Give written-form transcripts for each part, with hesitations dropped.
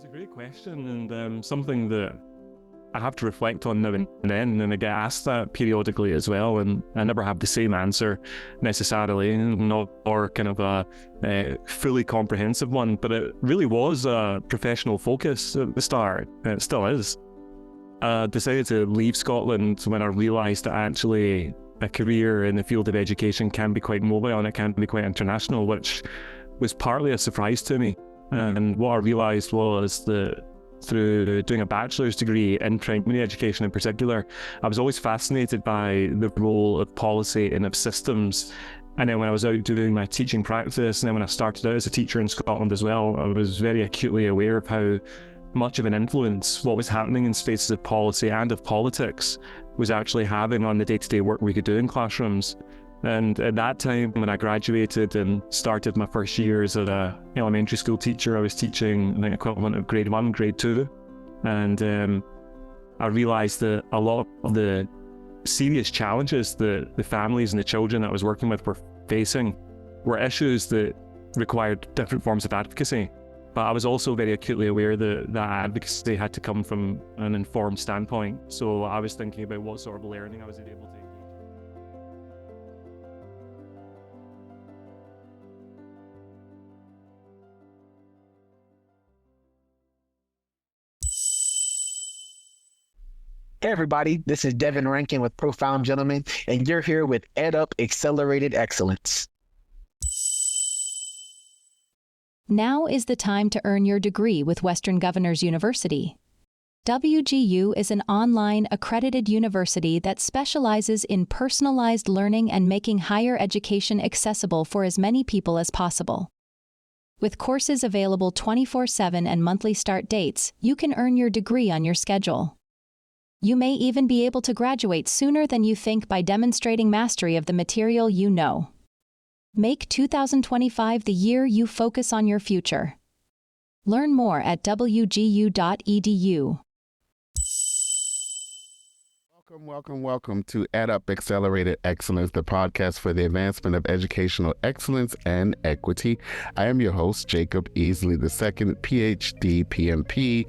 a great question, and something that I have to reflect on now and then, and I get asked that periodically as well, and I never have the same answer necessarily, not or kind of a fully comprehensive one, but it really was a professional focus at the start, and it still is. I decided to leave Scotland when I realised that actually a career in the field of education can be quite mobile and it can be quite international, which was partly a surprise to me. And what I realised was that through doing a bachelor's degree in primary education in particular, I was always fascinated by the role of policy and of systems. And then when I was out doing my teaching practice, and then when I started out as a teacher in Scotland as well, I was very acutely aware of how much of an influence what was happening in spaces of policy and of politics was actually having on the day-to-day work we could do in classrooms. And at that time, when I graduated and started my first years as an elementary school teacher, I was teaching the equivalent of grade 1, grade 2. And I realised that a lot of the serious challenges that the families and the children that I was working with were facing were issues that required different forms of advocacy. But I was also very acutely aware that that advocacy had to come from an informed standpoint. So I was thinking about what sort of learning I was able to engage. Hey everybody, this is Devin Rankin with Profound Gentlemen, and you're here with EdUp Accelerated Excellence. Now is the time to earn your degree with Western Governors University. WGU is an online accredited university that specializes in personalized learning and making higher education accessible for as many people as possible. With courses available 24/7 and monthly start dates, you can earn your degree on your schedule. You may even be able to graduate sooner than you think by demonstrating mastery of the material you know. Make 2025 the year you focus on your future. Learn more at wgu.edu. Welcome to EdUp Accelerated Excellence, the podcast for the advancement of educational excellence and equity. I am your host, Jacob Easley II, PhD, PMP.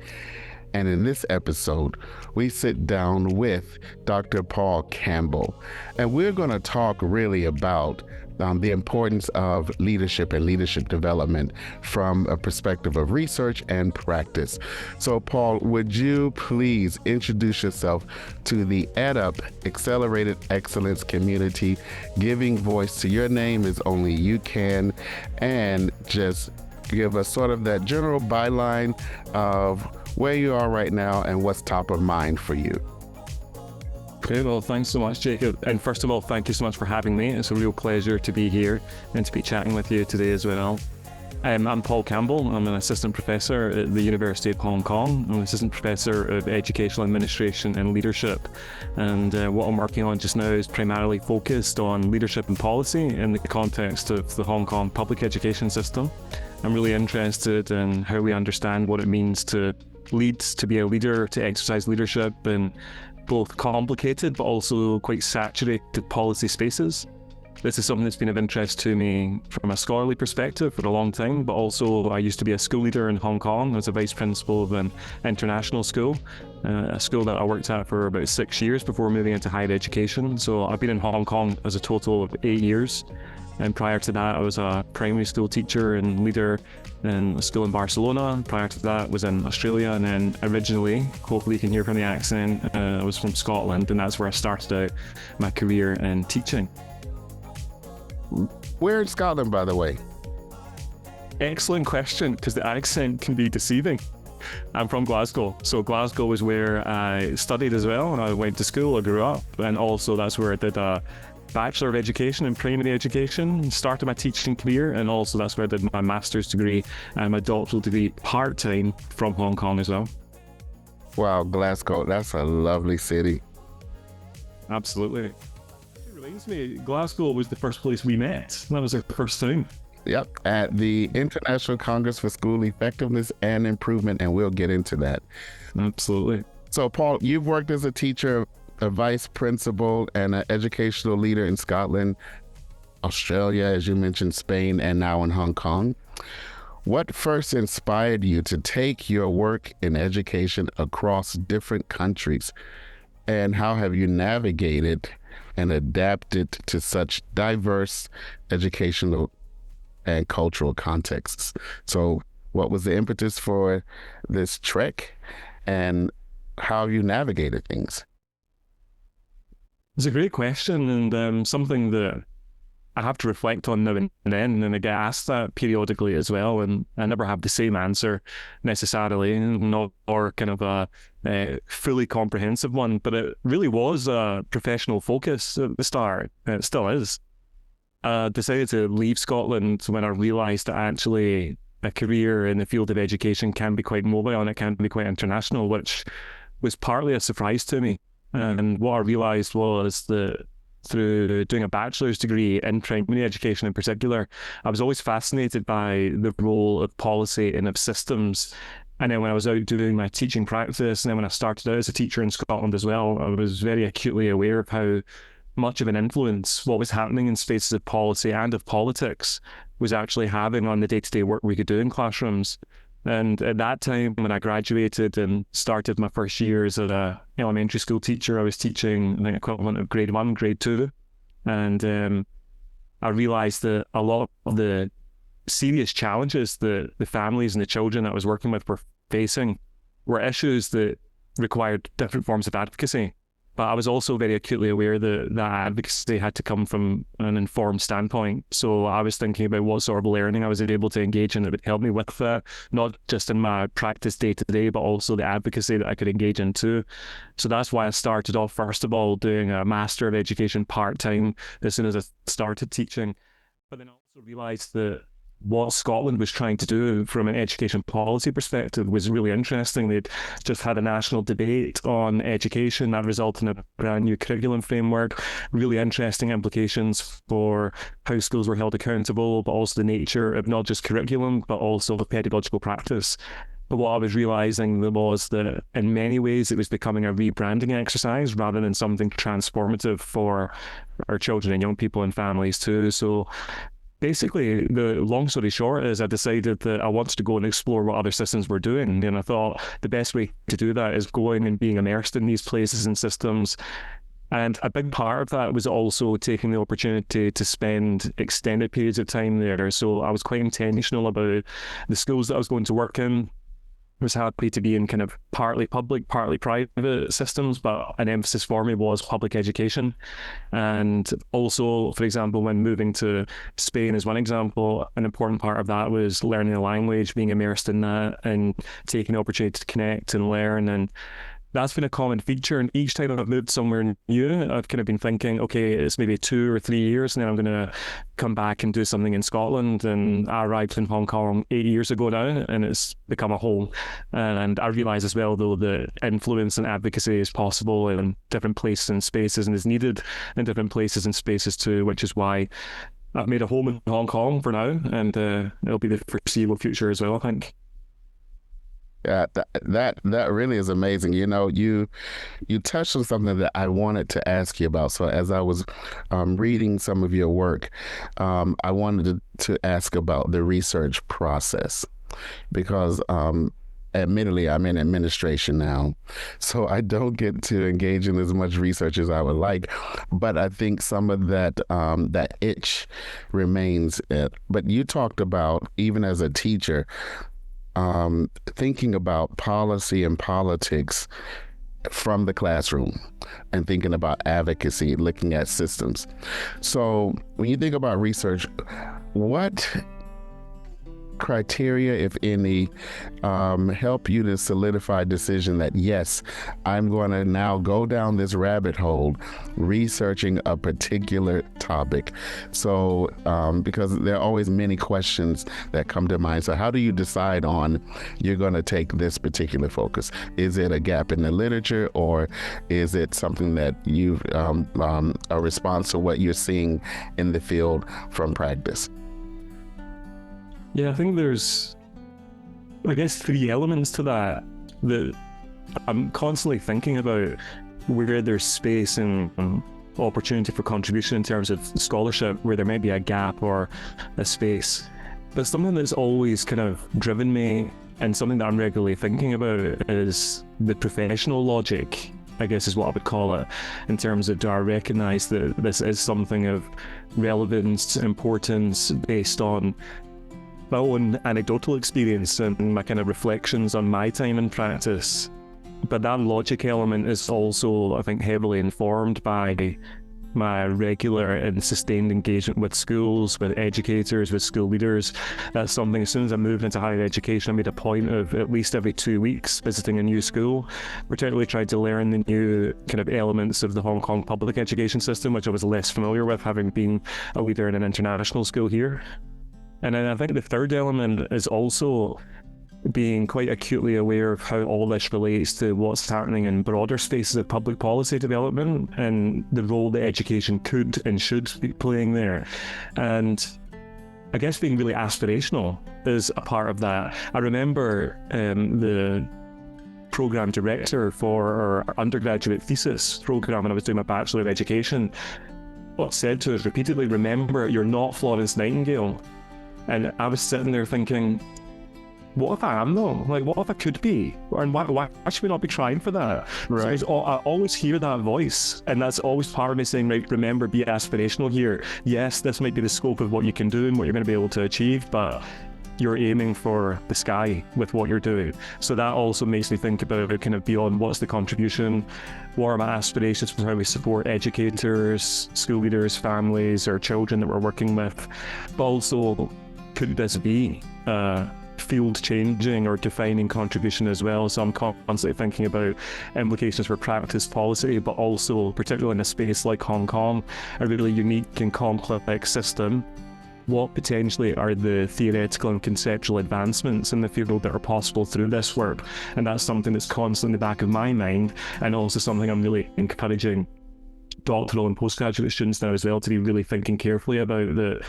And in this episode, we sit down with Dr. Paul Campbell, and we're going to talk really about the importance of leadership and leadership development from a perspective of research and practice. So, Paul, would you please introduce yourself to the EdUp Accelerated Excellence community, giving voice to your name as only you can, and just give us sort of that general byline of where you are right now and what's top of mind for you. Okay, well, thanks so much, Jacob. And first of all, thank you so much for having me. It's a real pleasure to be here and to be chatting with you today as well. I'm Paul Campbell. I'm an assistant professor at the University of Hong Kong. I'm an assistant professor of educational administration and leadership. And what I'm working on just now is primarily focused on leadership and policy in the context of the Hong Kong public education system. I'm really interested in how we understand what it means to lead, to be a leader, to exercise leadership in both complicated but also quite saturated policy spaces. This is something that's been of interest to me from a scholarly perspective for a long time, but also I used to be a school leader in Hong Kong. I was a vice principal of an international school, a school that I worked at for about 6 years before moving into higher education. So I've been in Hong Kong as a total of 8 years. And prior to that, I was a primary school teacher and leader in a school in Barcelona. Prior to that, was in Australia. And then originally, hopefully you can hear from the accent, I was from Scotland. And that's where I started out my career in teaching. Where in Scotland, by the way? Excellent question, because the accent can be deceiving. I'm from Glasgow. So Glasgow is where I studied as well. And I went to school, I grew up. And also that's where I did a Bachelor of Education in Primary Education, started my teaching career, and also that's where I did my master's degree and my doctoral degree part-time from Hong Kong as well. Wow, Glasgow, that's a lovely city. Absolutely. It reminds me, Glasgow was the first place we met. That was our first time. Yep, at the International Congress for School Effectiveness and Improvement, and we'll get into that. Absolutely. So, Paul, you've worked as a teacher, a vice principal, and an educational leader in Scotland, Australia, as you mentioned, Spain, and now in Hong Kong. What first inspired you to take your work in education across different countries? And how have you navigated and adapted to such diverse educational and cultural contexts? So what was the impetus for this trek, and how have you navigated things? It's a great question, and something that I have to reflect on now and then, and I get asked that periodically as well, and I never have the same answer necessarily, not or kind of a fully comprehensive one, but it really was a professional focus at the start, and it still is. I decided to leave Scotland when I realised that actually a career in the field of education can be quite mobile and it can be quite international, which was partly a surprise to me. And what I realised was that through doing a bachelor's degree in primary education in particular, I was always fascinated by the role of policy and of systems. And then when I was out doing my teaching practice, and then when I started out as a teacher in Scotland as well, I was very acutely aware of how much of an influence what was happening in spaces of policy and of politics was actually having on the day-to-day work we could do in classrooms. And at that time, when I graduated and started my first years as an elementary school teacher, I was teaching the equivalent of grade 1, grade 2. And I realised that a lot of the serious challenges that the families and the children that I was working with were facing were issues that required different forms of advocacy. But I was also very acutely aware that that advocacy had to come from an informed standpoint. So I was thinking about what sort of learning I was able to engage in that would help me with that, not just in my practice day to day, but also the advocacy that I could engage in too. So that's why I started off, first of all, doing a Master of Education part-time as soon as I started teaching. But then I also realised that what Scotland was trying to do from an education policy perspective was really interesting. They'd just had a national debate on education that resulted in a brand new curriculum framework, really interesting implications for how schools were held accountable, but also the nature of not just curriculum, but also the pedagogical practice. But what I was realising was that in many ways it was becoming a rebranding exercise rather than something transformative for our children and young people and families too. So basically, the long story short is I decided that I wanted to go and explore what other systems were doing. And I thought the best way to do that is going and being immersed in these places and systems. And a big part of that was also taking the opportunity to spend extended periods of time there. So I was quite intentional about the schools that I was going to work in. I was happy to be in kind of partly public, partly private systems, but an emphasis for me was public education. And also, for example, when moving to Spain as one example, an important part of that was learning the language, being immersed in that and taking the opportunity to connect and learn. And that's been a common feature. And each time I've moved somewhere new, I've kind of been thinking, okay, it's maybe 2 or 3 years, and then I'm going to come back and do something in Scotland. And I arrived in Hong Kong 8 years ago now, and it's become a home. And I realise as well, though, that influence and advocacy is possible in different places and spaces, and is needed in different places and spaces too, which is why I've made a home in Hong Kong for now, and it'll be the foreseeable future as well, I think. Yeah, that really is amazing. You know, you touched on something that I wanted to ask you about. So as I was reading some of your work, I wanted to ask about the research process, because admittedly, I'm in administration now, so I don't get to engage in as much research as I would like. But I think some of that that itch remains. But you talked about, even as a teacher, thinking about policy and politics from the classroom and thinking about advocacy, looking at systems. So when you think about research, what criteria, if any, help you to solidify a decision that, yes, I'm going to now go down this rabbit hole researching a particular topic? So because there are always many questions that come to mind. So how do you decide on you're going to take this particular focus? Is it a gap in the literature, or is it something that you've a response to what you're seeing in the field from practice? Yeah, I think there's, I guess, 3 elements to that I'm constantly thinking about, where there's space and opportunity for contribution in terms of scholarship, where there may be a gap or a space. But something that's always kind of driven me, and something that I'm regularly thinking about, is the professional logic, I guess is what I would call it, in terms of, do I recognise that this is something of relevance, importance, based on my own anecdotal experience and my kind of reflections on my time in practice. But that logic element is also, I think, heavily informed by my regular and sustained engagement with schools, with educators, with school leaders. That's something, as soon as I moved into higher education, I made a point of at least every 2 weeks visiting a new school, particularly tried to learn the new kind of elements of the Hong Kong public education system, which I was less familiar with, having been a leader in an international school here. And then I think the third element is also being quite acutely aware of how all this relates to what's happening in broader spaces of public policy development and the role that education could and should be playing there. And I guess being really aspirational is a part of that. I remember the program director for our undergraduate thesis program when I was doing my Bachelor of Education, what said to us repeatedly, remember, you're not Florence Nightingale. And I was sitting there thinking, what if I am though? Like, what if I could be? And why should we not be trying for that? Right. So I always hear that voice, and that's always part of me saying, right, remember, be aspirational here. Yes, this might be the scope of what you can do and what you're going to be able to achieve, but you're aiming for the sky with what you're doing. So that also makes me think about kind of beyond what's the contribution, what are my aspirations for how we support educators, school leaders, families, or children that we're working with, but also could this be field changing or defining contribution as well. So I'm constantly thinking about implications for practice policy, but also, particularly in a space like Hong Kong, a really unique and complex system, what potentially are the theoretical and conceptual advancements in the field that are possible through this work. And that's something that's constantly in the back of my mind, and also something I'm really encouraging doctoral and postgraduate students now as well to be really thinking carefully about.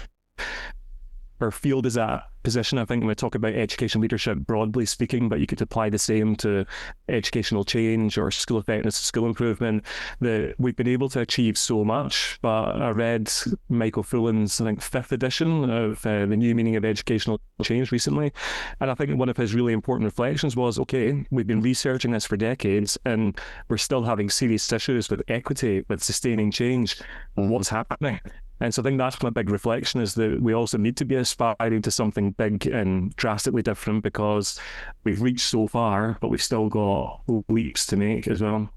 Our field is at a position, I think, when we talk about education leadership broadly speaking, but you could apply the same to educational change or school effectiveness, school improvement, that we've been able to achieve so much. But I read Michael Fullan's, I think, 5th edition of The New Meaning of Educational Change recently. And I think one of his really important reflections was, okay, we've been researching this for decades and we're still having serious issues with equity, with sustaining change. What's happening? And so I think that's my big reflection, is that we also need to be aspiring to something big and drastically different, because we've reached so far, but we've still got leaps to make as well.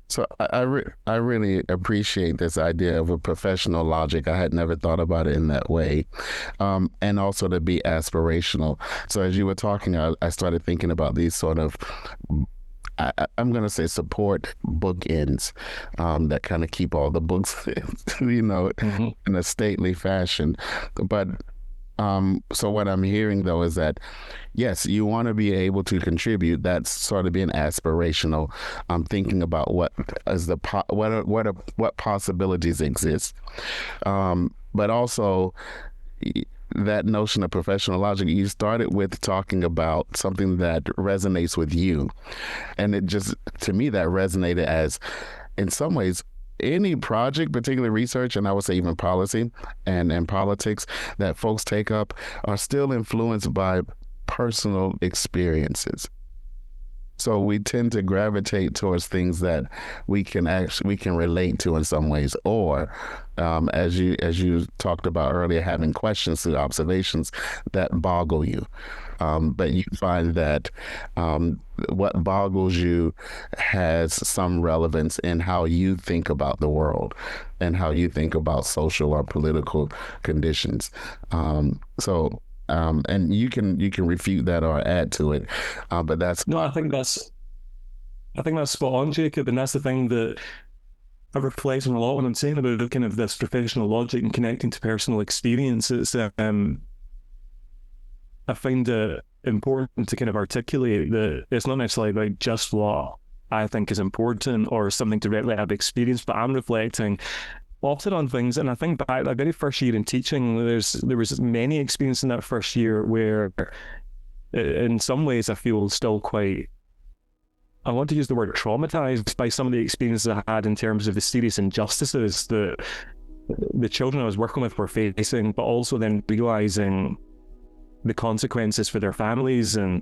So I really appreciate this idea of a professional logic. I had never thought about it in that way. And also to be aspirational. So as you were talking, I started thinking about these sort of, I'm going to say, support bookends that kind of keep all the books, in a stately fashion. But so what I'm hearing, though, is that, yes, you want to be able to contribute. That's sort of being aspirational. Thinking about what possibilities exist, but also that notion of professional logic. You started with talking about something that resonates with you, and it just, to me, that resonated as, in some ways, any project, particularly research, and I would say even policy and politics that folks take up, are still influenced by personal experiences. So we tend to gravitate towards things that we can relate to in some ways, or as you talked about earlier, having questions through observations that boggle you. But you find that what boggles you has some relevance in how you think about the world and how you think about social or political conditions. And you can refute that or add to it, but that's no. I think that's spot on, Jacob, and that's the thing that I reflect on a lot when I'm saying about kind of this professional logic and connecting to personal experiences. I find it important to kind of articulate that it's not necessarily about just what I think is important or something directly I've experienced, but I'm reflecting often on things. And I think back that very first year in teaching, there was many experiences in that first year where in some ways I feel still quite, I want to use the word traumatized by some of the experiences I had in terms of the serious injustices that the children I was working with were facing, but also then realizing the consequences for their families, and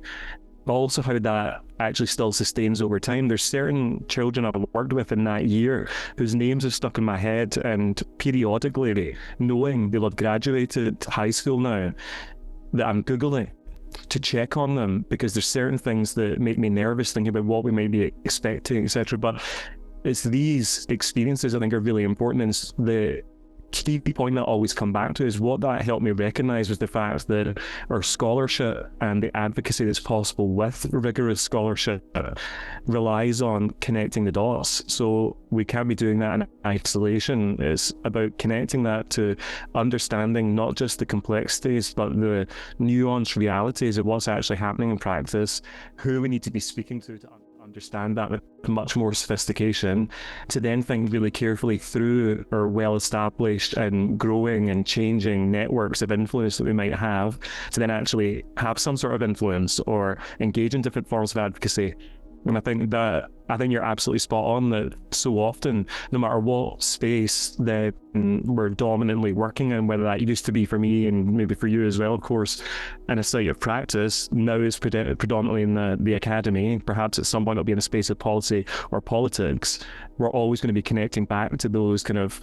also how that actually still sustains over time. There's certain children I've worked with in that year whose names have stuck in my head, and periodically, knowing they'll have graduated high school now, that I'm Googling to check on them, because there's certain things that make me nervous thinking about what we might be expecting, etc. But it's these experiences I think are really important, and the key point that I always come back to is what that helped me recognize was the fact that our scholarship and the advocacy that's possible with rigorous scholarship relies on connecting the dots. So we can't be doing that in isolation. It's about connecting that to understanding not just the complexities, but the nuanced realities of what's actually happening in practice, who we need to be speaking to understand that with much more sophistication, to then think really carefully through our well-established and growing and changing networks of influence that we might have, to then actually have some sort of influence or engage in different forms of advocacy. And I think you're absolutely spot on that so often, no matter what space that we're dominantly working in, whether that used to be for me and maybe for you as well, of course, in a site of practice, now is predominantly in the academy, perhaps at some point it'll be in a space of policy or politics, we're always going to be connecting back to those kind of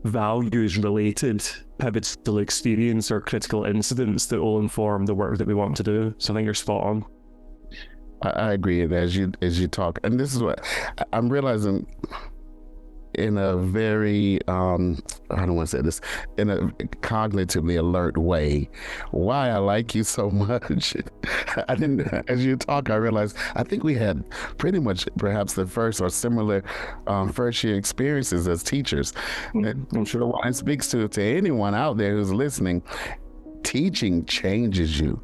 values-related pivotal experience or critical incidents that will inform the work that we want to do. So I think you're spot on. I agree. And as you talk, and this is what I'm realizing in a very, I don't want to say this, in a cognitively alert way, why I like you so much. As you talk, I realized, I think we had pretty much perhaps the first or similar first year experiences as teachers. And I'm sure what it speaks to anyone out there who's listening, teaching changes you.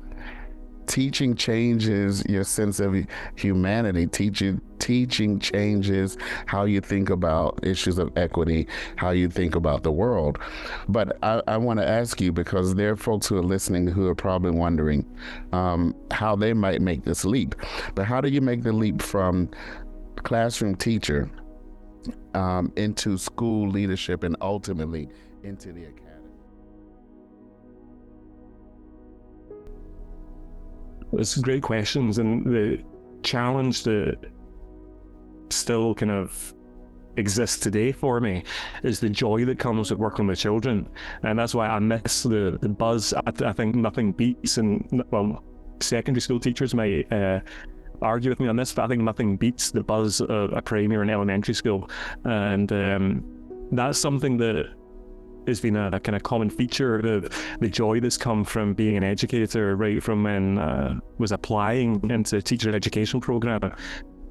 Teaching changes your sense of humanity. Teaching changes how you think about issues of equity, how you think about the world. But I want to ask you, because there are folks who are listening who are probably wondering how they might make this leap. But how do you make the leap from classroom teacher into school leadership and ultimately into the academy? It's great questions, and the challenge that still kind of exists today for me is the joy that comes with working with children, and that's why I miss the buzz. I think nothing beats, and well, secondary school teachers might argue with me on this, but I think nothing beats the buzz of a primary or an elementary school, and that's something that has been a kind of common feature of the joy that's come from being an educator right from when was applying into a teacher education program.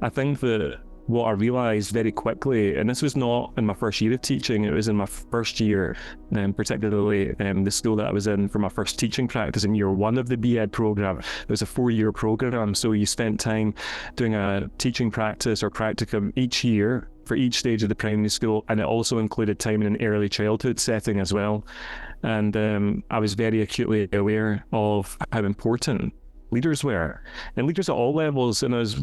I think that what I realised very quickly, and this was not in my first year of teaching, it was in my first year, particularly the school that I was in for my first teaching practice in year one of the B.Ed program. It was a 4-year program, so you spent time doing a teaching practice or practicum each year for each stage of the primary school, and it also included time in an early childhood setting as well. And I was very acutely aware of how important leaders were, and leaders at all levels. And as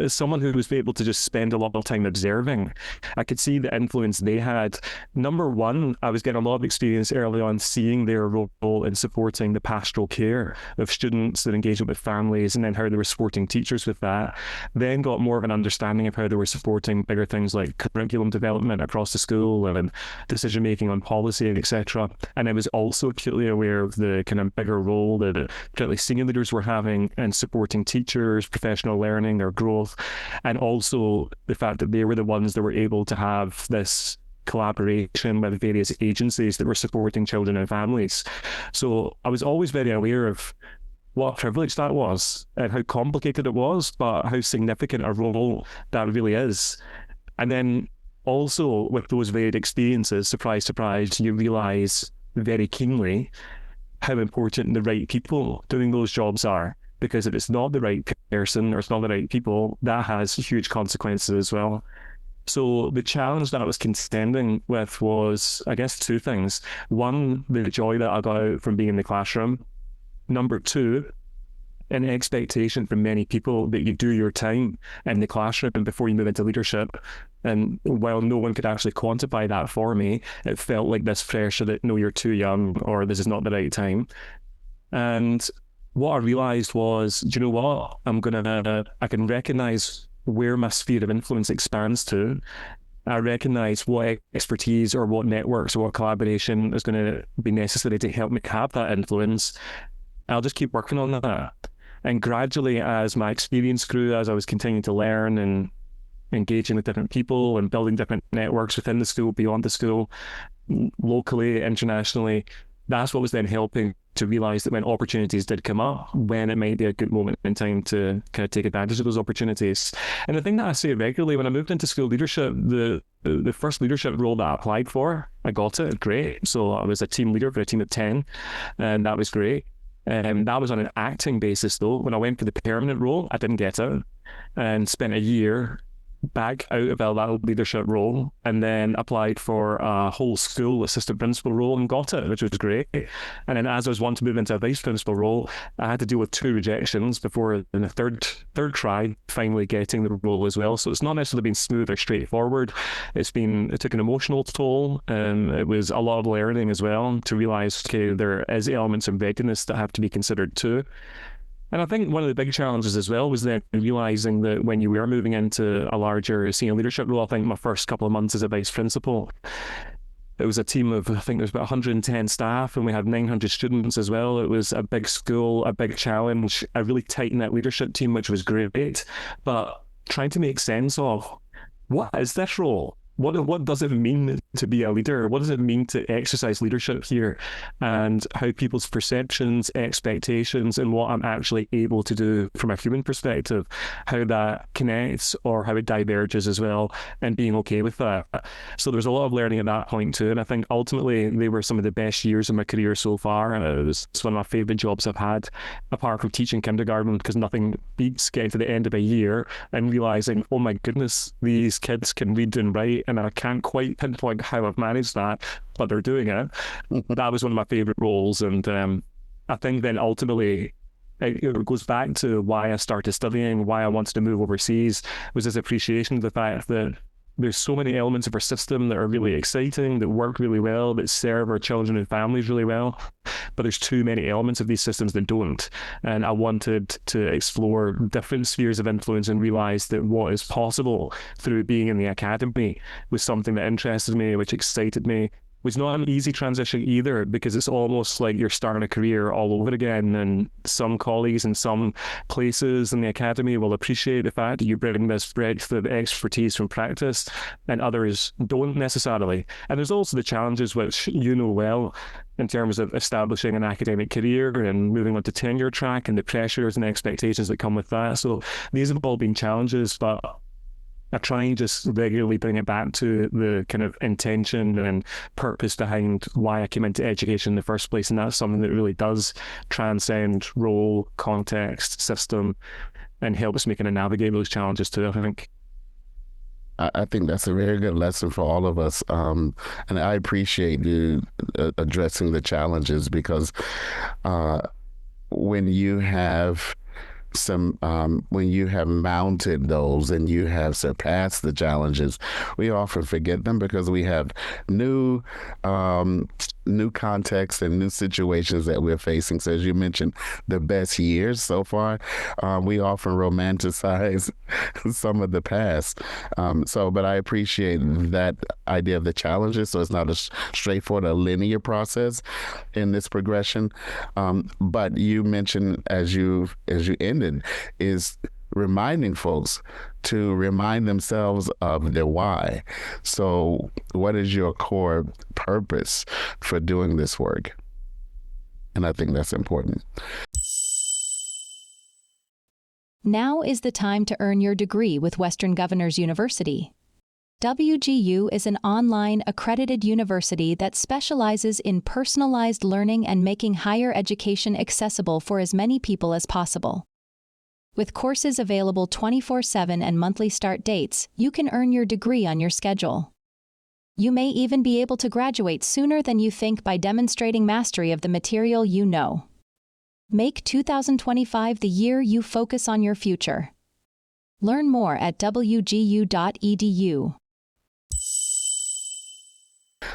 someone who was able to just spend a lot of time observing, I could see the influence they had. Number one, I was getting a lot of experience early on seeing their role in supporting the pastoral care of students and engagement with families, and then how they were supporting teachers with that. Then got more of an understanding of how they were supporting bigger things like curriculum development across the school and decision making on policy, etc. And I was also acutely aware of the kind of bigger role that particularly senior leaders were having and supporting teachers, professional learning, their growth, and also the fact that they were the ones that were able to have this collaboration with various agencies that were supporting children and families. So I was always very aware of what a privilege that was and how complicated it was, but how significant a role that really is. And then also with those varied experiences, surprise, surprise, you realise very keenly how important the right people doing those jobs are. Because if it's not the right person or it's not the right people, that has huge consequences as well. So the challenge that I was contending with was, I guess, two things. One, the joy that I got out from being in the classroom. Number two, an expectation from many people that you do your time in the classroom and before you move into leadership. And while no one could actually quantify that for me, it felt like this pressure that, no, you're too young or this is not the right time. And what I realized was, do you know what? I can recognize where my sphere of influence expands to. I recognize what expertise or what networks or what collaboration is going to be necessary to help me have that influence. I'll just keep working on that. And gradually, as my experience grew, as I was continuing to learn and engaging with different people and building different networks within the school, beyond the school, locally, internationally, that's what was then helping to realize that when opportunities did come up, when it might be a good moment in time to kind of take advantage of those opportunities. And the thing that I say regularly, when I moved into school leadership, the first leadership role that I applied for, I got it, great. So I was a team leader for a team of 10, and that was great. That was on an acting basis though. When I went for the permanent role, I didn't get it, and spent a year back out of that leadership role, and then applied for a whole school assistant principal role and got it, which was great. And then as I was wanting to move into a vice principal role, I had to deal with 2 rejections before in the third try finally getting the role as well. So it's not necessarily been smooth or straightforward. It took an emotional toll, and it was a lot of learning as well to realize, okay, there is elements of readiness that have to be considered too. And I think one of the big challenges as well was then realizing that when you were moving into a larger senior leadership role, I think my first couple of months as a vice principal, it was a team of, I think there was about 110 staff, and we had 900 students as well. It was a big school, a big challenge, a really tight-knit leadership team, which was great. But trying to make sense of, what is this role? What does it mean to be a leader? What does it mean to exercise leadership here? And how people's perceptions, expectations, and what I'm actually able to do from a human perspective, how that connects or how it diverges as well, and being okay with that. So there's a lot of learning at that point too. And I think ultimately they were some of the best years of my career so far. And it's one of my favorite jobs I've had, apart from teaching kindergarten, because nothing beats getting to the end of a year and realizing, oh my goodness, these kids can read and write, and I can't quite pinpoint how I've managed that, but they're doing it. That was one of my favorite roles. And I think then ultimately it goes back to why I started studying, why I wanted to move overseas, was this appreciation of the fact that there's so many elements of our system that are really exciting, that work really well, that serve our children and families really well. But there's too many elements of these systems that don't. And I wanted to explore different spheres of influence and realize that what is possible through being in the academy was something that interested me, which excited me. Was not an easy transition either, because it's almost like you're starting a career all over again. And some colleagues in some places in the academy will appreciate the fact that you bring this breadth of expertise from practice, and others don't necessarily. And there's also the challenges, which you know well, in terms of establishing an academic career and moving on to tenure track, and the pressures and expectations that come with that. So these have all been challenges, but I try and just regularly bring it back to the kind of intention and purpose behind why I came into education in the first place. And that's something that really does transcend role, context, system, and helps me kind of navigate those challenges too, I think. I think that's a very good lesson for all of us. And I appreciate you addressing the challenges, because when you have when you have mounted those and you have surpassed the challenges, we often forget them because we have new contexts and new situations that we're facing. So as you mentioned, the best years so far, we often romanticize some of the past. But I appreciate that idea of the challenges. So it's not a straightforward, a linear process in this progression. But you mentioned as you ended, is reminding folks to remind themselves of their why. So what is your core purpose for doing this work? And I think that's important. Now is the time to earn your degree with Western Governors University. WGU is an online accredited university that specializes in personalized learning and making higher education accessible for as many people as possible. With courses available 24/7 and monthly start dates, you can earn your degree on your schedule. You may even be able to graduate sooner than you think by demonstrating mastery of the material you know. Make 2025 the year you focus on your future. Learn more at wgu.edu.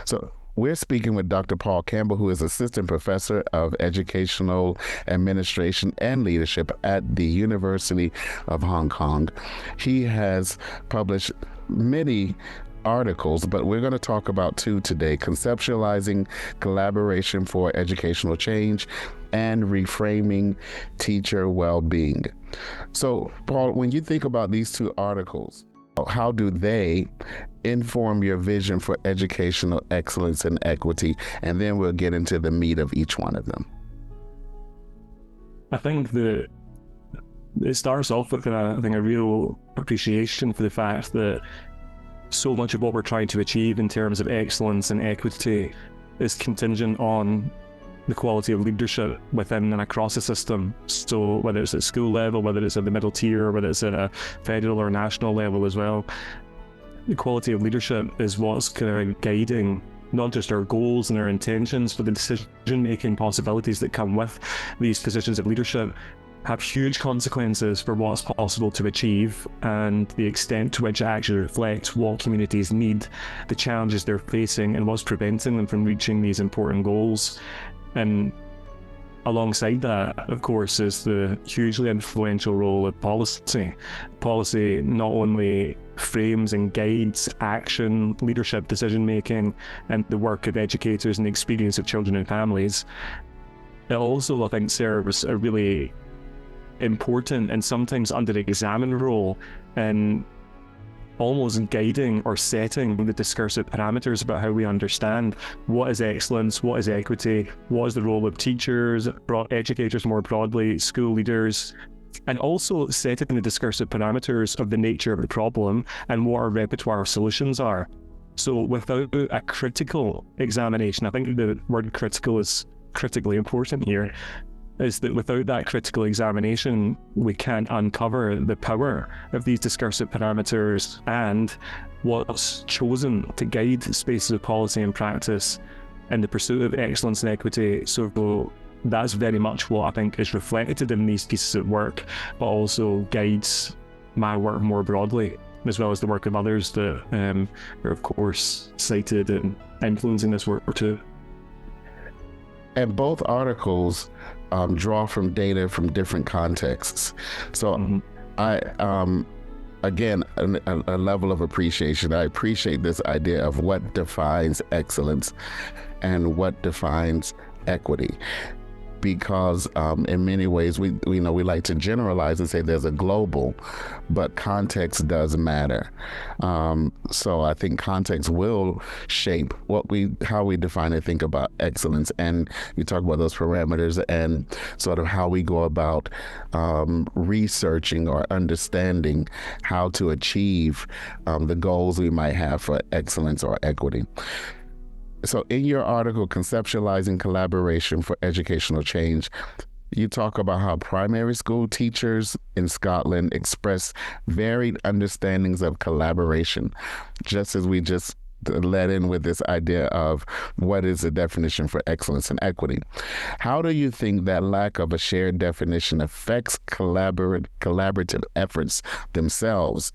So We're speaking with Dr. Paul Campbell, who is Assistant Professor of Educational Administration and Leadership at the University of Hong Kong. He has published many articles, but we're going to talk about two today: conceptualizing collaboration for educational change and reframing teacher well-being. So, Paul, when you think about these two articles, how do they inform your vision for educational excellence and equity? And then we'll get into the meat of each one of them. I think that it starts off with a real appreciation for the fact that so much of what we're trying to achieve in terms of excellence and equity is contingent on the quality of leadership within and across the system. So whether it's at school level, whether it's at the middle tier, whether it's at a federal or national level as well, the quality of leadership is what's kind of guiding not just our goals and our intentions, but the decision-making possibilities that come with these positions of leadership have huge consequences for what's possible to achieve and the extent to which it actually reflects what communities need, the challenges they're facing, and what's preventing them from reaching these important goals. And alongside that, of course, is the hugely influential role of policy. Policy not only frames and guides action, leadership, decision-making, and the work of educators and the experience of children and families, it also, I think, serves a really important and sometimes under-examined role in almost guiding or setting the discursive parameters about how we understand what is excellence, what is equity, what is the role of teachers, educators more broadly, school leaders, and also setting the discursive parameters of the nature of the problem and what our repertoire of solutions are. So without a critical examination, I think the word critical is critically important here, is that without that critical examination, we can't uncover the power of these discursive parameters and what's chosen to guide spaces of policy and practice in the pursuit of excellence and equity. So that's very much what I think is reflected in these pieces of work, but also guides my work more broadly, as well as the work of others that are, of course, cited and influencing this work too. And both articles draw from data from different contexts. So again, a level of appreciation. I appreciate this idea of what defines excellence and what defines equity. Because in many ways, we like to generalize and say there's a global, but context does matter. So I think context will shape how we define and think about excellence. And you talk about those parameters and sort of how we go about researching or understanding how to achieve the goals we might have for excellence or equity. So in your article, Conceptualizing Collaboration for Educational Change, you talk about how primary school teachers in Scotland express varied understandings of collaboration, just as we just led in with this idea of what is the definition for excellence and equity. How do you think that lack of a shared definition affects collaborative efforts themselves?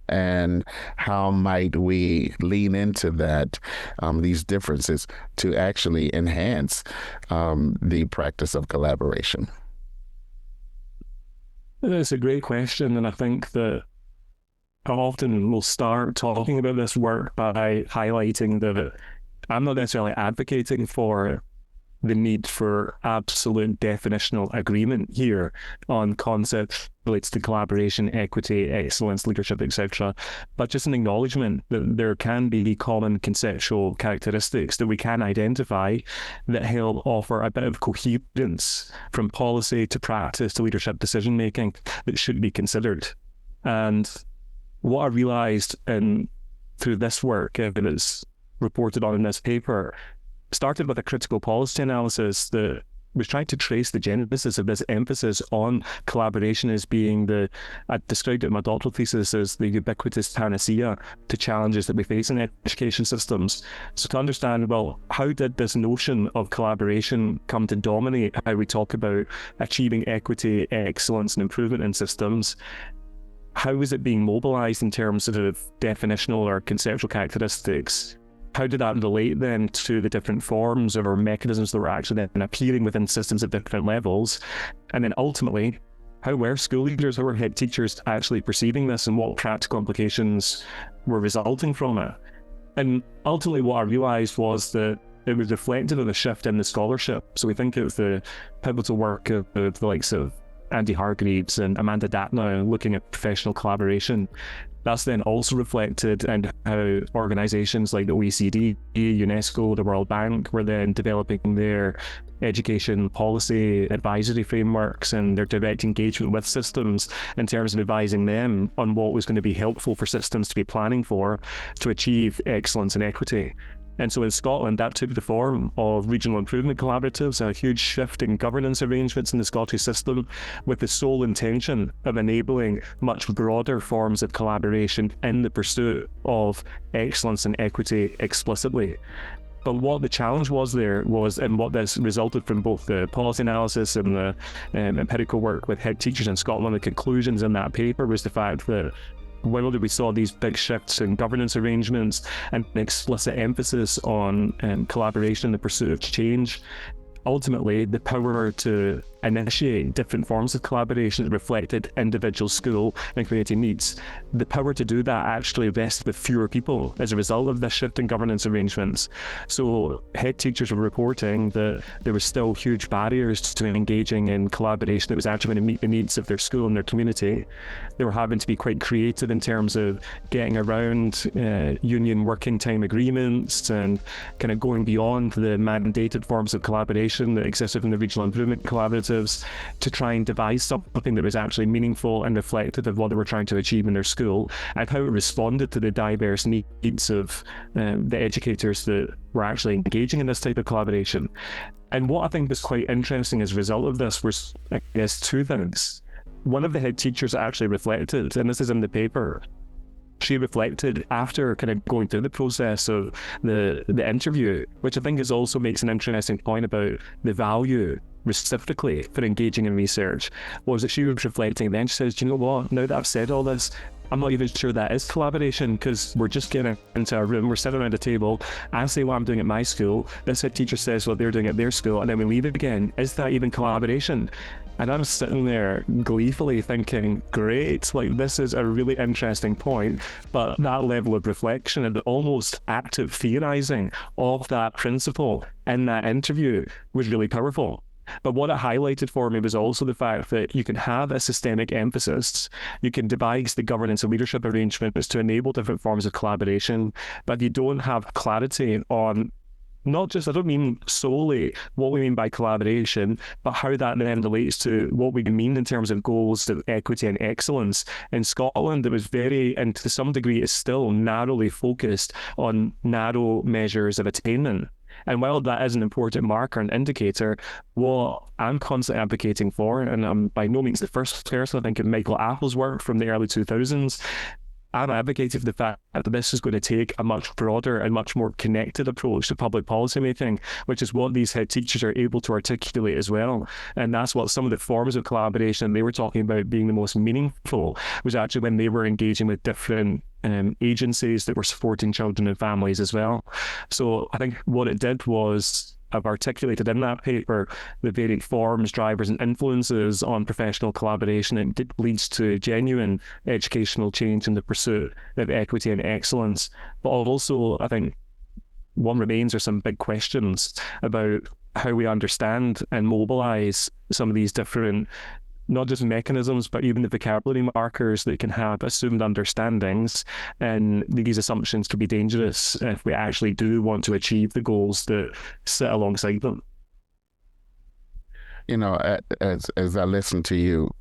And how might we lean into that, these differences, to actually enhance the practice of collaboration? It's a great question, and I think that I often will start talking about this work by highlighting that I'm not necessarily advocating for the need for absolute definitional agreement here on concepts related to collaboration, equity, excellence, leadership, etc., but just an acknowledgement that there can be common conceptual characteristics that we can identify that help offer a bit of coherence from policy to practice to leadership decision making that should be considered. And what I realised through this work, if it is reported on in this paper, started with a critical policy analysis that was trying to trace the genesis of this emphasis on collaboration as being I described it in my doctoral thesis as the ubiquitous panacea to challenges that we face in education systems. So to understand, well, how did this notion of collaboration come to dominate how we talk about achieving equity, excellence, and improvement in systems? How is it being mobilized in terms of definitional or conceptual characteristics? how did that relate then to the different forms or mechanisms that were actually then appearing within systems at different levels? And then ultimately, how were school leaders, how were head teachers actually perceiving this, and what practical implications were resulting from it? And ultimately what I realised was that it was reflective of a shift in the scholarship. So we think of the pivotal work of the likes of Andy Hargreaves and Amanda Datnow looking at professional collaboration. That's then also reflected in how organisations like the OECD, UNESCO, the World Bank were then developing their education policy advisory frameworks and their direct engagement with systems in terms of advising them on what was going to be helpful for systems to be planning for to achieve excellence and equity. And so in Scotland, that took the form of regional improvement collaboratives, a huge shift in governance arrangements in the Scottish system, with the sole intention of enabling much broader forms of collaboration in the pursuit of excellence and equity explicitly. But what the challenge was there was, and what this resulted from both the policy analysis and the empirical work with head teachers in Scotland, the conclusions in that paper was the fact that while we saw these big shifts in governance arrangements and an explicit emphasis on collaboration in the pursuit of change, ultimately the power to initiate different forms of collaboration that reflected individual school and community needs. The power to do that actually rested with fewer people as a result of this shift in governance arrangements. So head teachers were reporting that there were still huge barriers to engaging in collaboration that was actually going to meet the needs of their school and their community. They were having to be quite creative in terms of getting around union working time agreements and kind of going beyond the mandated forms of collaboration that existed in the regional improvement collaboratives to try and devise something that was actually meaningful and reflective of what they were trying to achieve in their school and how it responded to the diverse needs of the educators that were actually engaging in this type of collaboration. And what I think was quite interesting as a result of this was, I guess, two things. One of the head teachers actually reflected, and this is in the paper, she reflected after kind of going through the process of the interview, which I think is also makes an interesting point about the value reciprocally for engaging in research, was that she was reflecting then. She says, do you know what, now that I've said all this, I'm not even sure that is collaboration, because we're just getting into a room, we're sitting around a table, I say what I'm doing at my school, this head teacher says what they're doing at their school, and then we leave it again. Is that even collaboration? And I'm sitting there gleefully thinking, great, like this is a really interesting point, but that level of reflection and the almost active theorizing of that principle in that interview was really powerful. But what it highlighted for me was also the fact that you can have a systemic emphasis, you can devise the governance and leadership arrangements to enable different forms of collaboration, but you don't have clarity on not just, I don't mean solely what we mean by collaboration, but how that then relates to what we mean in terms of goals of equity and excellence. In Scotland, it was very, and to some degree, it's still narrowly focused on narrow measures of attainment. And while that is an important marker and indicator, what I'm constantly advocating for, and I'm by no means the first person, I think of Michael Apple's work from the early 2000s, I'm advocating for the fact that this is going to take a much broader and much more connected approach to public policy making, which is what these head teachers are able to articulate as well. And that's what some of the forms of collaboration they were talking about being the most meaningful was actually when they were engaging with different agencies that were supporting children and families as well. So I think what it did was, I've articulated in that paper the varied forms, drivers and influences on professional collaboration. It leads to genuine educational change in the pursuit of equity and excellence. But also, I think one remains are some big questions about how we understand and mobilise some of these different, not just mechanisms, but even the vocabulary markers that can have assumed understandings. And these assumptions could be dangerous if we actually do want to achieve the goals that sit alongside them. You know, as I listen to you,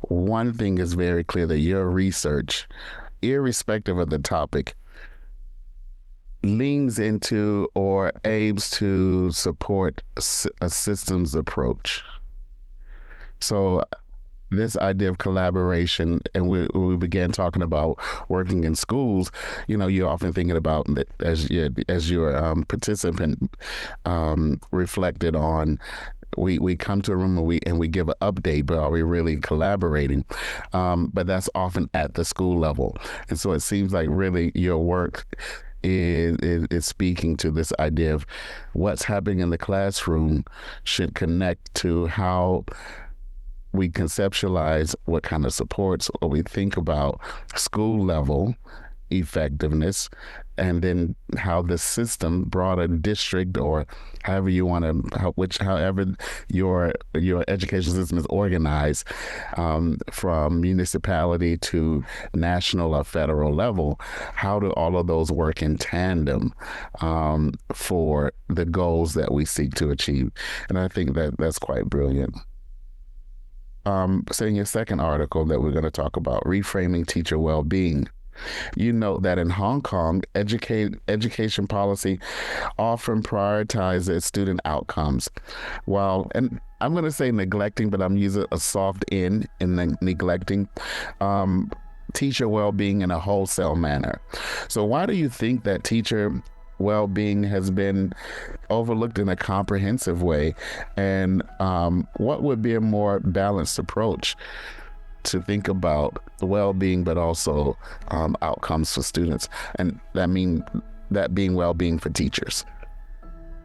one thing is very clear, that your research, irrespective of the topic, leans into or aims to support a systems approach. So this idea of collaboration, and we began talking about working in schools, you know, you're often thinking about, as your participant reflected on, we come to a room and we give an update, but are we really collaborating? But that's often at the school level. And so it seems like really your work is speaking to this idea of what's happening in the classroom should connect to how we conceptualize what kind of supports, or we think about school level effectiveness, and then how the system, broader district, or however you want to, however your education system is organized, from municipality to national or federal level, how do all of those work in tandem for the goals that we seek to achieve? And I think that that's quite brilliant. So in your second article that we're going to talk about, reframing teacher well-being, you note that in Hong Kong, education policy often prioritizes student outcomes, while, and I'm going to say neglecting, but I'm using a soft N in neglecting teacher well-being in a wholesale manner. So why do you think that teacher well-being has been overlooked in a comprehensive way, and what would be a more balanced approach to think about the well-being, but also outcomes for students, and that being well-being for teachers?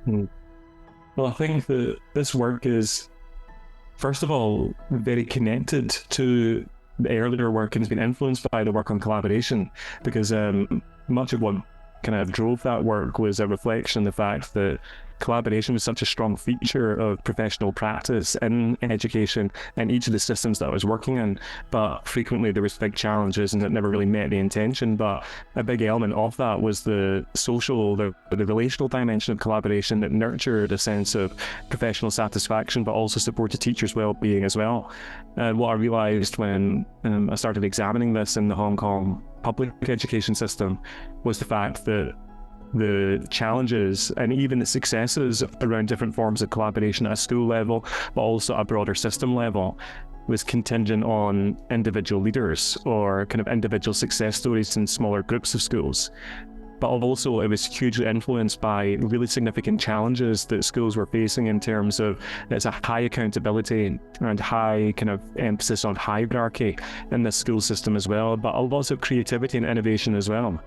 Well, I think that this work is, first of all, very connected to the earlier work and has been influenced by the work on collaboration, because much of what kind of drove that work was a reflection of the fact that collaboration was such a strong feature of professional practice in education and each of the systems that I was working in, but frequently there was big challenges and it never really met the intention. But a big element of that was the social, the relational dimension of collaboration that nurtured a sense of professional satisfaction, but also supported teachers' well-being as well. And what I realised when I started examining this in the Hong Kong public education system was the fact that the challenges and even the successes around different forms of collaboration at a school level, but also at a broader system level, was contingent on individual leaders or kind of individual success stories in smaller groups of schools. But also it was hugely influenced by really significant challenges that schools were facing in terms of there's a high accountability and high kind of emphasis on hierarchy in the school system as well, but lots of creativity and innovation as well.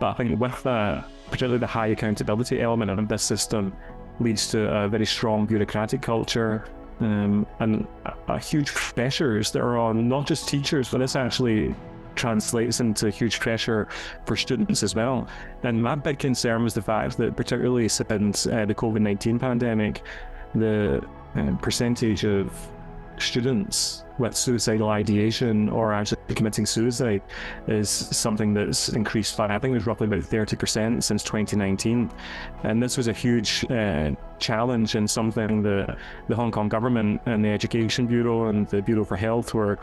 But I think with that, particularly the high accountability element of this system leads to a very strong bureaucratic culture and a huge pressures that are on not just teachers, but this actually translates into huge pressure for students as well. And my big concern was the fact that particularly since the COVID-19 pandemic, the percentage of students with suicidal ideation or actually committing suicide is something that's increased by, I think it was roughly about 30% since 2019. And this was a huge challenge and something that the Hong Kong government and the Education Bureau and the Bureau for Health were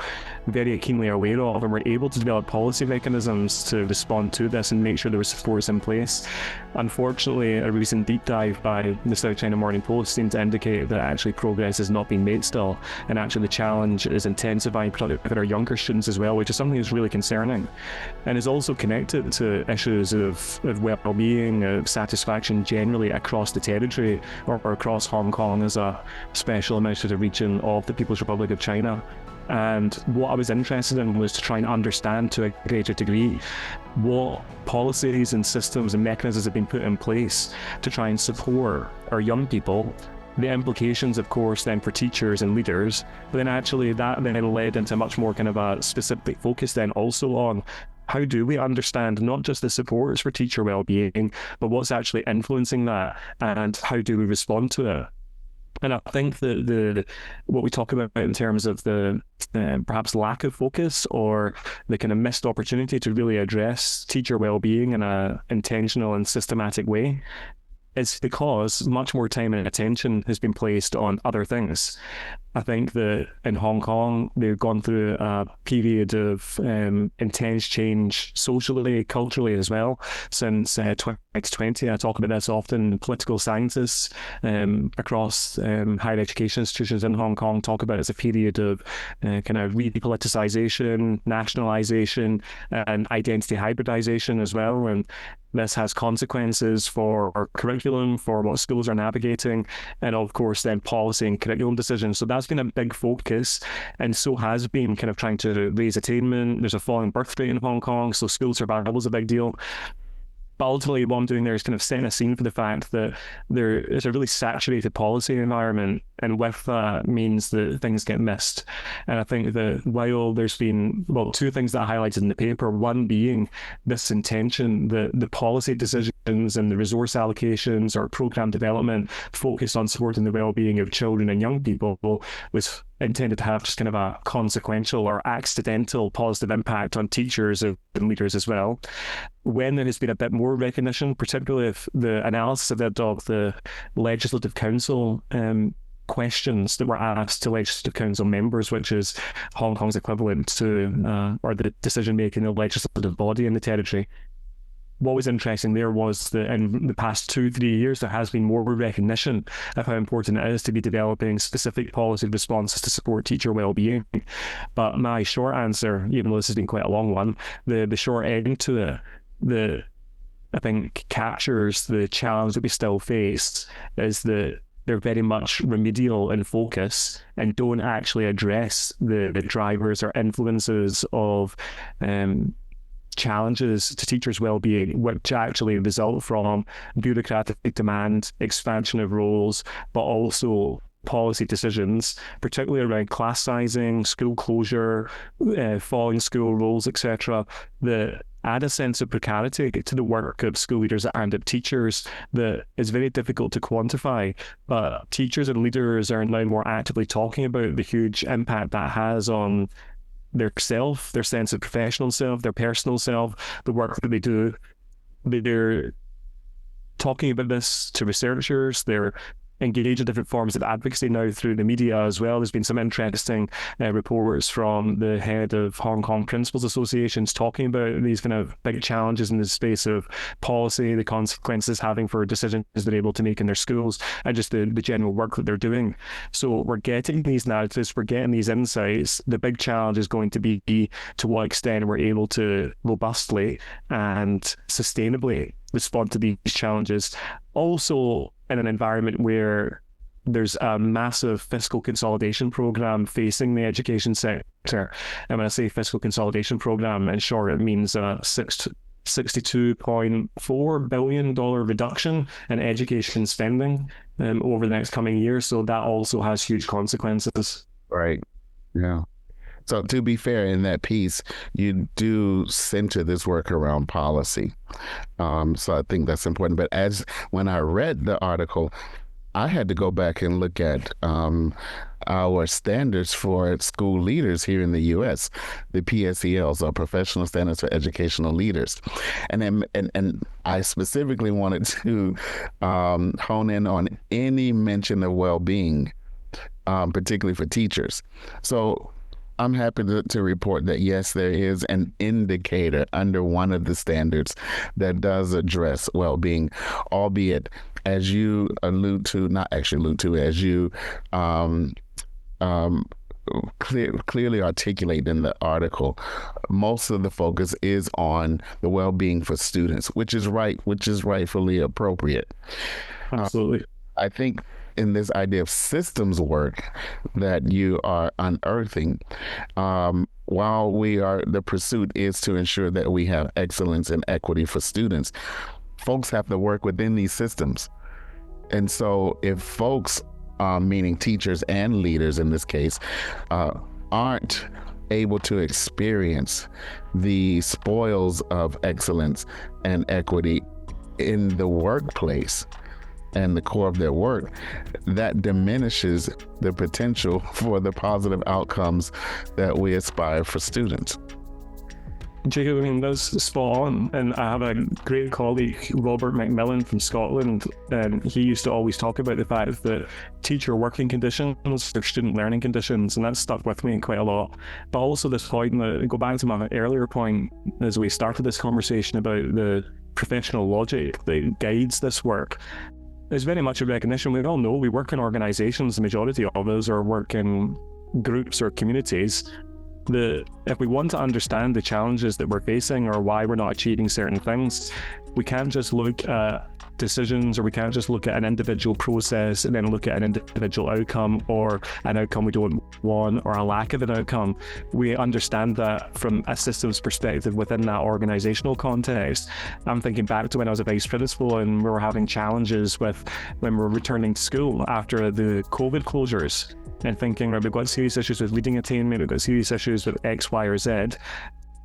very keenly aware of, and were able to develop policy mechanisms to respond to this and make sure there were supports in place. Unfortunately, a recent deep dive by the South China Morning Post seemed to indicate that actually progress has not been made still, and actually the challenge is intensifying, particularly for our younger students as well, which is something that's really concerning, and is also connected to issues of well-being, of satisfaction generally across the territory or across Hong Kong as a special administrative region of the People's Republic of China. And what I was interested in was to try and understand to a greater degree what policies and systems and mechanisms have been put in place to try and support our young people. The implications, of course, then for teachers and leaders, but then actually that then led into much more kind of a specific focus then also on how do we understand not just the supports for teacher well-being, but what's actually influencing that, and how do we respond to it? And I think that what we talk about in terms of the perhaps lack of focus or the kind of missed opportunity to really address teacher well-being in an intentional and systematic way is because much more time and attention has been placed on other things. I think that in Hong Kong, they've gone through a period of intense change socially, culturally as well, since 2020. I talk about this often. Political scientists across higher education institutions in Hong Kong talk about it as a period of kind of repoliticization, nationalization, and identity hybridization as well. And this has consequences for our curriculum, for what schools are navigating, and of course then policy and curriculum decisions. So that's been a big focus, and so has been kind of trying to raise attainment. There's a falling birth rate in Hong Kong, so school survival is a big deal. But ultimately, what I'm doing there is kind of setting a scene for the fact that there is a really saturated policy environment, and with that means that things get missed. And I think that while there's been, well, two things that I highlighted in the paper, one being this intention that the policy decisions and the resource allocations or program development focused on supporting the well-being of children and young people was intended to have just kind of a consequential or accidental positive impact on teachers and leaders as well. When there has been a bit more recognition, particularly if the analysis of the Legislative Council questions that were asked to Legislative Council members, which is Hong Kong's equivalent to, or the decision-making of the legislative body in the territory. What was interesting there was that in the past 2-3 years, there has been more recognition of how important it is to be developing specific policy responses to support teacher well-being. But my short answer, even though this has been quite a long one, the short end to it, I think captures the challenge that we still face, is that they're very much remedial in focus and don't actually address the drivers or influences of challenges to teachers' well-being, which actually result from bureaucratic demand, expansion of roles, but also policy decisions, particularly around class sizing, school closure, falling school roles, etc., that add a sense of precarity to the work of school leaders and of teachers that is very difficult to quantify. But teachers and leaders are now more actively talking about the huge impact that has on their self, their sense of professional self, their personal self, the work that they do. They're talking about this to researchers. They're engage in different forms of advocacy now through the media as well. There's been some interesting reports from the head of Hong Kong Principals Associations talking about these kind of big challenges in the space of policy, the consequences having for decisions they're able to make in their schools, and just the general work that they're doing. So we're getting these narratives, we're getting these insights. The big challenge is going to be to what extent we're able to robustly and sustainably respond to these challenges. Also, in an environment where there's a massive fiscal consolidation program facing the education sector. And when I say fiscal consolidation program, in short, it means a $62.4 billion reduction in education spending over the next coming years. So that also has huge consequences. Right. Yeah. So to be fair, in that piece, you do center this work around policy. So I think that's important. But when I read the article, I had to go back and look at our standards for school leaders here in the U.S., the PSELs, or Professional Standards for Educational Leaders. And I specifically wanted to hone in on any mention of well-being, particularly for teachers. So I'm happy to report that, yes, there is an indicator under one of the standards that does address well-being, albeit, as you as you clearly articulate in the article, most of the focus is on the well-being for students, which is rightfully appropriate. Absolutely. I think in this idea of systems work that you are unearthing, while the pursuit is to ensure that we have excellence and equity for students, folks have to work within these systems. And so if folks, meaning teachers and leaders in this case, aren't able to experience the spoils of excellence and equity in the workplace and the core of their work, that diminishes the potential for the positive outcomes that we aspire for students. Jacob, I mean, that's spot on. And I have a great colleague, Robert McMillan from Scotland, and he used to always talk about the fact that teacher working conditions are student learning conditions, and that stuck with me quite a lot. But also this point, go back to my earlier point as we started this conversation about the professional logic that guides this work. There's very much a recognition. We all know we work in organizations, the majority of us, or work in groups or communities, that if we want to understand the challenges that we're facing or why we're not achieving certain things, we can't just look at decisions, or we can't just look at an individual process and then look at an individual outcome, or an outcome we don't want, or a lack of an outcome. We understand that from a systems perspective within that organizational context. I'm thinking back to when I was a vice principal and we were having challenges with when we were returning to school after the COVID closures, and thinking, right, we've got serious issues with reading attainment, we've got serious issues with X, Y, or Z.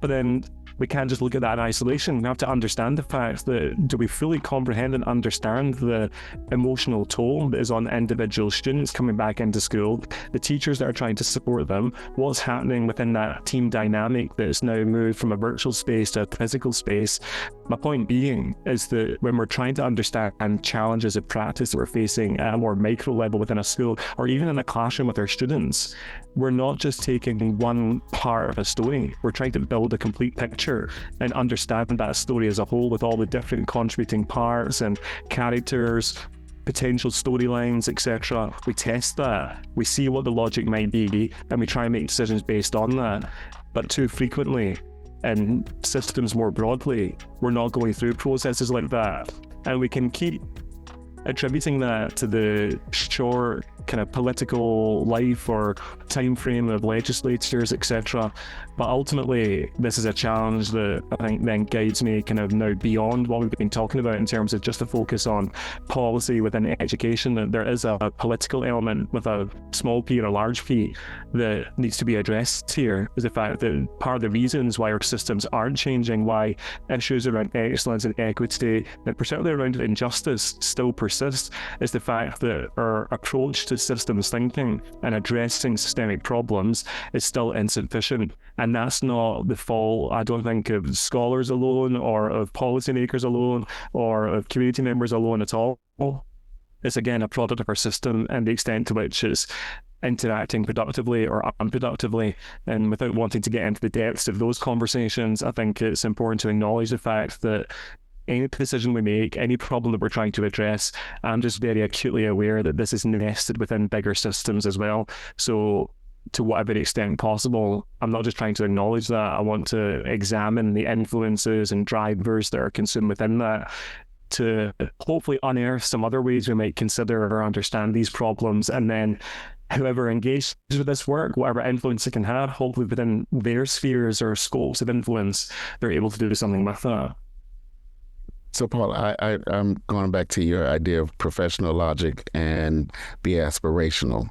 But then we can't just look at that in isolation. We have to understand the fact that, do we fully comprehend and understand the emotional toll that is on individual students coming back into school, the teachers that are trying to support them, what's happening within that team dynamic that's now moved from a virtual space to a physical space. My point being is that when we're trying to understand challenges of practice that we're facing at a more micro level within a school, or even in a classroom with our students, we're not just taking one part of a story. We're trying to build a complete picture and understand that story as a whole with all the different contributing parts and characters, potential storylines, etc. We test that, we see what the logic might be, and we try and make decisions based on that. But too frequently, in systems more broadly, we're not going through processes like that. And we can keep attributing that to the short kind of political life or time frame of legislatures, etc. But ultimately, this is a challenge that I think then guides me kind of now beyond what we've been talking about in terms of just a focus on policy within education, that there is a political element with a small p and a large p that needs to be addressed here, is the fact that part of the reasons why our systems aren't changing, why issues around excellence and equity, and particularly around injustice, still persist, is the fact that our approach to systems thinking and addressing systemic problems is still insufficient. And that's not the fault, I don't think, of scholars alone, or of policymakers alone, or of community members alone at all. It's again a product of our system and the extent to which it's interacting productively or unproductively. And without wanting to get into the depths of those conversations, I think it's important to acknowledge the fact that any decision we make, any problem that we're trying to address, I'm just very acutely aware that this is nested within bigger systems as well. So to whatever extent possible, I'm not just trying to acknowledge that, I want to examine the influences and drivers that are consumed within that, to hopefully unearth some other ways we might consider or understand these problems, and then whoever engages with this work, whatever influence it can have, hopefully within their spheres or scopes of influence, they're able to do something with that. So, Paul, I'm going back to your idea of professional logic and be aspirational.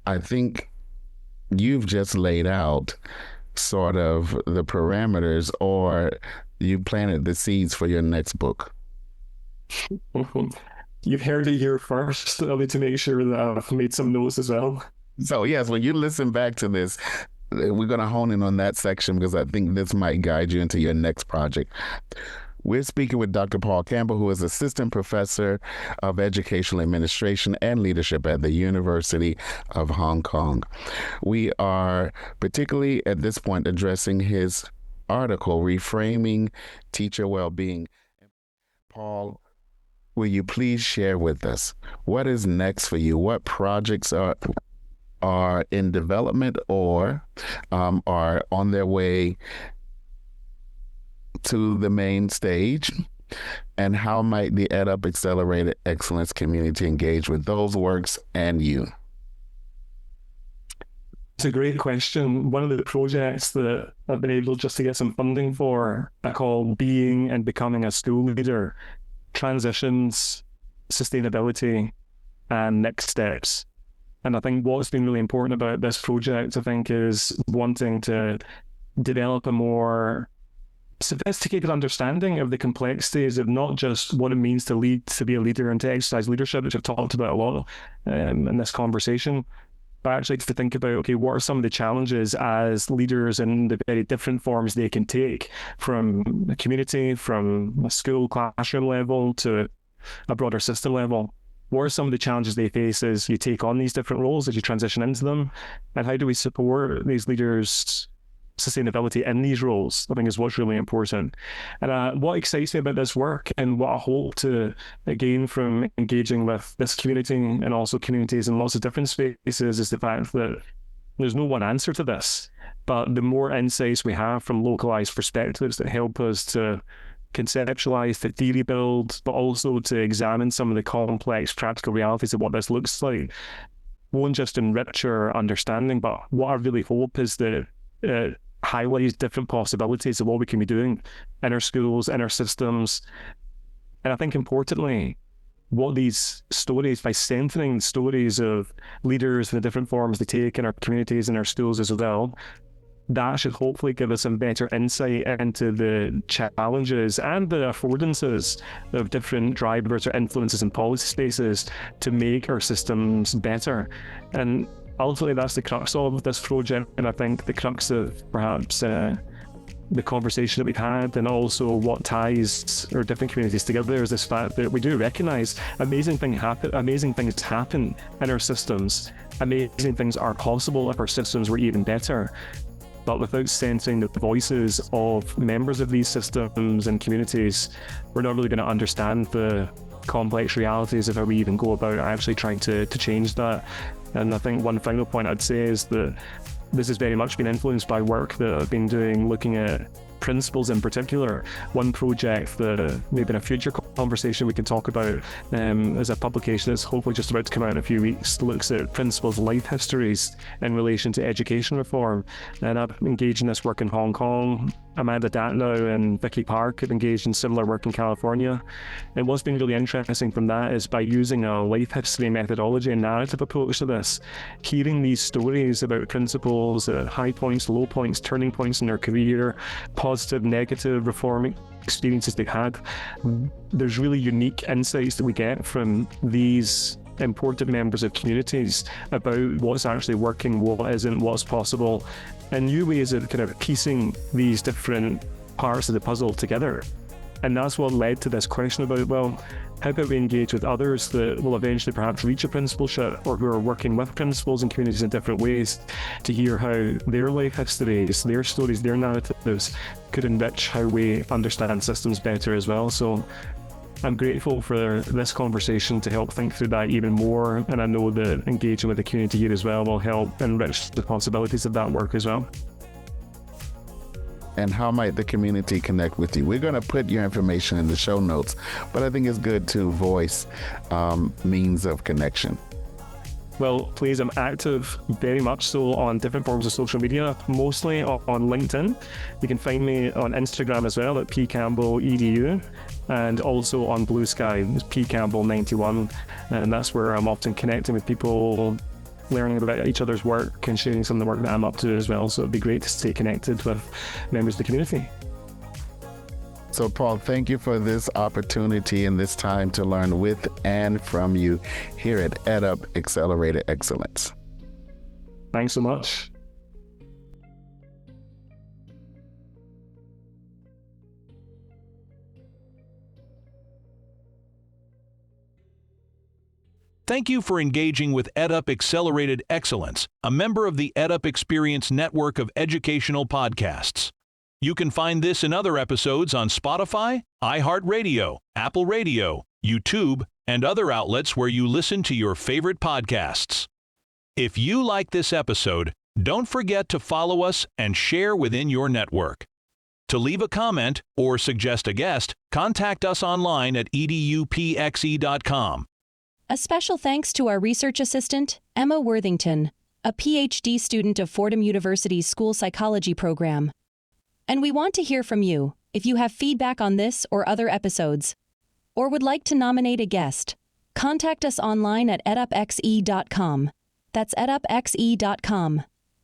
I think you've just laid out sort of the parameters, or you planted the seeds for your next book. You've heard it here first. I need to make sure that I've made some notes as well. So, yes, when you listen back to this, we're going to hone in on that section, because I think this might guide you into your next project. We're speaking with Dr. Paul Campbell, who is Assistant Professor of Educational Administration and Leadership at the University of Hong Kong. We are particularly at this point addressing his article, Reframing Teacher Wellbeing. Paul, will you please share with us what is next for you? What projects are in development or are on their way to the main stage, and how might the EdUp Accelerated Excellence community engage with those works and you? It's a great question. One of the projects that I've been able just to get some funding for, I call Being and Becoming a School Leader, Transitions, Sustainability, and Next Steps. And I think what's been really important about this project, I think, is wanting to develop a more sophisticated understanding of the complexities of not just what it means to lead, to be a leader, and to exercise leadership, which I've talked about a lot in this conversation, but actually to think about, okay, what are some of the challenges as leaders in the very different forms they can take, from a community, from a school classroom level to a broader system level. What are some of the challenges they face as you take on these different roles, as you transition into them, and how do we support these leaders' sustainability in these roles, I think, is what's really important. And what excites me about this work, and what I hope to gain from engaging with this community and also communities in lots of different spaces, is the fact that there's no one answer to this, but the more insights we have from localized perspectives that help us to conceptualize, to theory build, but also to examine some of the complex practical realities of what this looks like, won't just enrich our understanding, but what I really hope is that it highlights different possibilities of what we can be doing in our schools, in our systems. And I think importantly, what these stories, by centering stories of leaders and the different forms they take in our communities and our schools as well, that should hopefully give us some better insight into the challenges and the affordances of different drivers or influences in policy spaces to make our systems better. And ultimately, that's the crux of this project, and I think the crux of perhaps the conversation that we've had, and also what ties our different communities together, is this fact that we do recognise amazing things happen in our systems. Amazing things are possible if our systems were even better. But without centering the voices of members of these systems and communities, we're not really going to understand the complex realities of how we even go about actually trying to change that. And I think one final point I'd say is that this has very much been influenced by work that I've been doing looking at principles in particular. One project that maybe in a future conversation we can talk about as a publication that's hopefully just about to come out in a few weeks, looks at principles life histories in relation to education reform. And I've engaged in this work in Hong Kong. Amanda Datnow and Vicky Park have engaged in similar work in California. And what's been really interesting from that is by using a life history methodology and narrative approach to this, hearing these stories about principles, high points, low points, turning points in their career, positive, negative, reform experiences they've had. There's really unique insights that we get from these important members of communities about what's actually working, what isn't, what's possible, and new ways of kind of piecing these different parts of the puzzle together. And that's what led to this question about, well, how about we engage with others that will eventually perhaps reach a principalship, or who are working with principals and communities in different ways, to hear how their life histories, their stories, their narratives could enrich how we understand systems better as well. So I'm grateful for this conversation to help think through that even more, and I know that engaging with the community here as well will help enrich the possibilities of that work as well. And how might the community connect with you? We're going to put your information in the show notes, but I think it's good to voice means of connection. Well, please, I'm active very much so on different forms of social media, mostly on LinkedIn. You can find me on Instagram as well at pcampbelledu, and also on Blue Sky, it's pcampbell91, and that's where I'm often connecting with people, learning about each other's work and sharing some of the work that I'm up to as well. So it'd be great to stay connected with members of the community. So Paul, thank you for this opportunity and this time to learn with and from you here at EdUp Accelerated Excellence. Thanks so much. Thank you for engaging with EdUp Accelerated Excellence, a member of the EdUp Experience network of educational podcasts. You can find this and other episodes on Spotify, iHeartRadio, Apple Radio, YouTube, and other outlets where you listen to your favorite podcasts. If you like this episode, don't forget to follow us and share within your network. To leave a comment or suggest a guest, contact us online at edupxe.com. A special thanks to our research assistant, Emma Worthington, a PhD student of Fordham University's School Psychology program. And we want to hear from you if you have feedback on this or other episodes, or would like to nominate a guest. Contact us online at edupxe.com. That's edupxe.com.